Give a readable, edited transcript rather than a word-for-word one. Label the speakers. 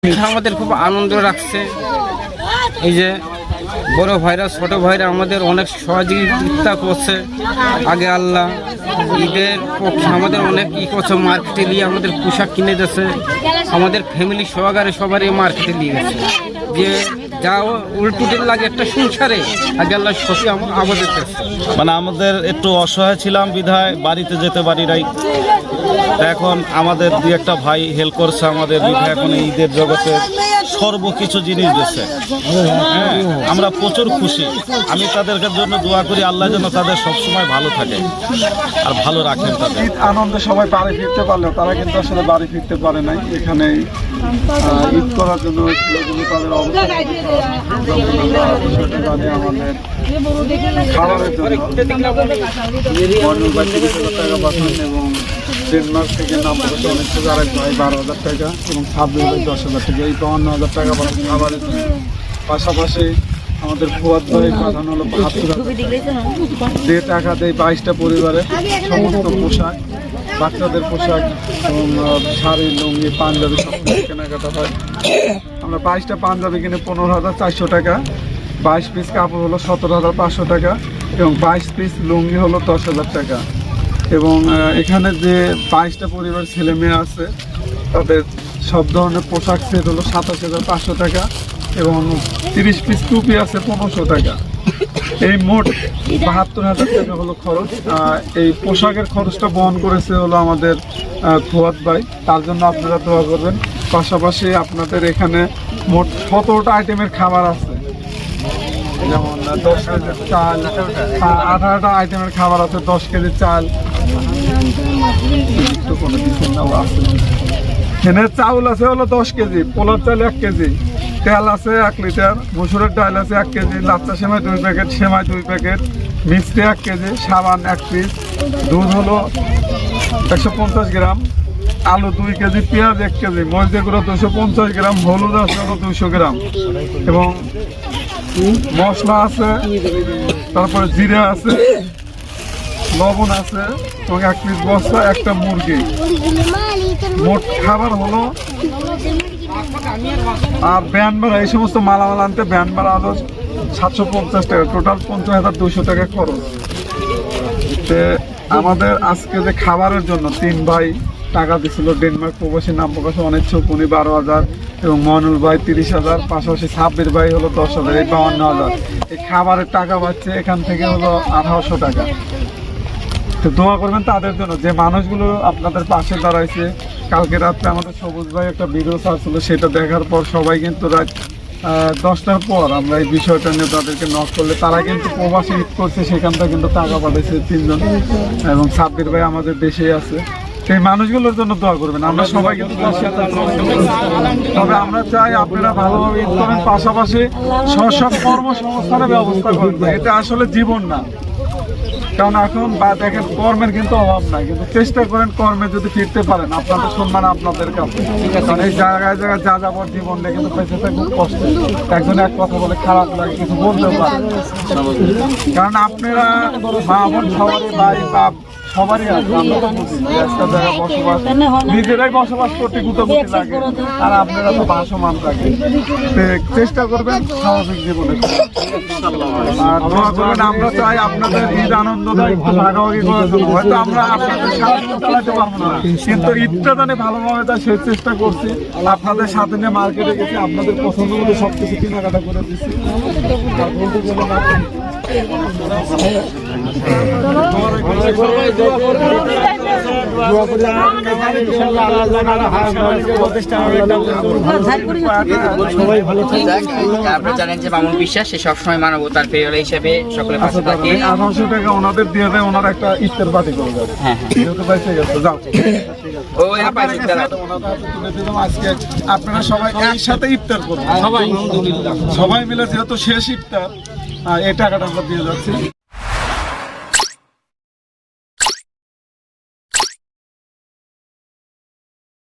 Speaker 1: আমাদের খুব আনন্দ রাখছে। এই যে বড় ভাইরা ছোট ভাইরা আমাদের অনেক সহযোগিতা করছে। আগে আল্লাহ ঈদের পক্ষে আমাদের অনেক করছে, মার্কেটে নিয়ে আমাদের পোশাক কিনে দিয়েছে। আমাদের ফ্যামিলি সহকারে সবারই মার্কেটে নিয়ে গেছে, যে যা উল্টুটের লাগে একটা সংসারে আগে আল্লাহ সত্যি আমাদের কাছে।
Speaker 2: মানে আমাদের একটু অসহায় ছিলাম বিধায় বাড়িতে যেতে পারি নাই। এখন আমাদের দুই একটা ভাই হেল্প করছে আমাদের বিধায় এখন ঈদের জগতে সর্বকিছু জিনিস দিচ্ছে। হ্যাঁ, আমরা প্রচুর খুশি। আমি তাদেরকে জন্য দোয়া করি আল্লাহ যেন তাদের সবসময় ভালো থাকে আর ভালো রাখেন তাদের।
Speaker 3: ঈদ আনন্দে সবাই বাড়ি ফিরতে পারলো, তারা কিন্তু আসলে বাড়ি ফিরতে পারে নাই। এখানে ঈদ করার জন্য তাদের অবস্থা আমাদের খাবারের জন্য টাকা পাঠান এবং ডেনমার্ক থেকে নামপোষে অনেক থেকে আরেক ভাই 12,000 টাকা এবং 10,000 টাকা, এই 52,000 টাকা পাঠান খাবারের জন্য। পাশাপাশি আমাদের ফুয়াদ ভাই পাঠানো হলো 72,000 যে টাকা দেয় 22টা পরিবারের সমস্ত পোশাক, বাচ্চাদের পোশাক এবং শাড়ি, লুঙ্গি, পাঞ্জাবি সব কিছু কেনাকাটা হয়। আমরা 22টা পাঞ্জাবি কিনে 15,400 টাকা, 22 পিস কাপড় হলো 17,500 টাকা এবং 22 পিস লুঙ্গি হলো 10,000 টাকা। এবং এখানে যে 22টা পরিবার ছেলে মেয়ে আছে তাদের সব ধরনের পোশাক সেট হলো 27,500 টাকা এবং 30 পিস টুপি আছে 1500 টাকা। এই মোট 72,000 টাকা হলো খরচ। এই পোশাকের খরচটা বহন করেছে হলো আমাদের ফুয়াদ ভাই, তার জন্য আপনারা দোয়া করবেন। পাশাপাশি আপনাদের এখানে মোট 17টা আইটেমের খাবার আছে, যেমন 10 কেজি চাল, 18টা আইটেমের খাবার আছে, 10 কেজি চাল, এখানে চাউল আছে হলো 10 কেজি, পোলার চাল 1 কেজি, তেল আছে 1 লিটার, মসুরের ডাল আছে 1 কেজি, লাচ্চা সেমাই 2 প্যাকেট, সেমাই 2 প্যাকেট, মিষ্টি 1 কেজি, সাবান 1 পিস, দুধ হলো 150 গ্রাম, আলু 2 কেজি, পেঁয়াজ 1 কেজি, মরিচের গুঁড়ো 250 গ্রাম, হলুদ আছে হলো 200 গ্রাম এবং মশলা আছে, তারপরে জিরা আছে, লবণ আছে এবং 1 পিস বস্তা, একটা মুরগি। মোট খাবার হলো আর ব্যান ভাড়া, এই সমস্ত মালামাল আনতে ব্যান ভাড়া হলো 750 টাকা, টোটাল 50,200 টাকা খরচ। আমাদের আজকে যে খাবারের জন্য 3 ভাই টাকা দিছিল, ডেনমার্ক প্রবাসী নাম প্রকাশে অনিচ্ছুক, উনি 12,000 এবং মনুল ভাই 30,000, পাশাপাশি সাব্বির ভাই হলো 10,000, এই 52,000। এই খাবারের টাকা পাচ্ছে এখান থেকে হলো 1800 টাকা। তো দোয়া করবেন তাদের জন্য যে মানুষগুলো আপনাদের পাশে দাঁড়াইছে। কালকে রাত্রে আমাদের সবুজ ভাই একটা ভিডিও ছাড়ছিল, সেটা দেখার পর সবাই কিন্তু রাত 10টার পর আমরা এই বিষয়টা নিয়ে তাদেরকে নক করলে তারা কিন্তু প্রবাসী ঈদ করছে, সেখান থেকে কিন্তু টাকা পাঠাইছে 3 জন এবং সাব্বির ভাই আমাদের দেশেই আছে। সেই মানুষগুলোর জন্য দোয়া করবেন। আমরা সবাই কিন্তু তবে আমরা চাই আপনারা ভালোভাবে ঈদ করেন, পাশাপাশি সব কর্মসংস্থানের ব্যবস্থা করবেন। এটা আসলে জীবন না, কারণ এখন দেখেন কর্মের কিন্তু অভাব নাই, কিন্তু চেষ্টা করেন কর্মে যদি ফিরতে পারেন আপনাদের সম্মান আপনাদের কাছে। কারণ এই জায়গায় জায়গায় যা যাবার জীবনে কিন্তু বেঁচে থাকা খুব কষ্ট। একজন এক কথা বলে খারাপ লাগে, কিছু বলতে পারে, কারণ আপনারা মা বোন সবারই ভাই বাপ সবারই আছে। আমরা তো একটা জায়গায় বসবাস, নিজেরাই বসবাস করতে গুটাগুটি লাগে, আর আপনারা তো ভাসমান থাকে। চেষ্টা করবেন স্বাভাবিক জীবনে। আর দোয়া করবেন, আমরা চাই আপনাদের ঈদ আনন্দদায়ক ভাগাভাগি করার জন্য। হয়তো আমরা আপনাদের সাথে চালাতে পারবো না, কিন্তু ঈদটা জানি ভালোভাবে যায় সেই চেষ্টা করছি। আপনাদের সাথে নিয়ে মার্কেটে গেছি, আপনাদের পছন্দ মতো সব কিছু কেনাকাটা করে দিচ্ছি।
Speaker 1: জানেন যে মামুন বিশ্বাস সে সবসময় মানবতার প্রিয় হিসেবে সকলের পাশে থাকে।
Speaker 3: 1800 টাকা ওনাদের দিয়ে দেয়, ওনারা একটা ইফতার পার্টি করে যাবে। যেহেতু পয়সা গেছে, যাও আজকে আপনারা সবাই একসাথে ইফতার করবেন, সবাই মিলে, যেহেতু শেষ ইফতার এই টাকাটা আমরা দিয়ে যাচ্ছি।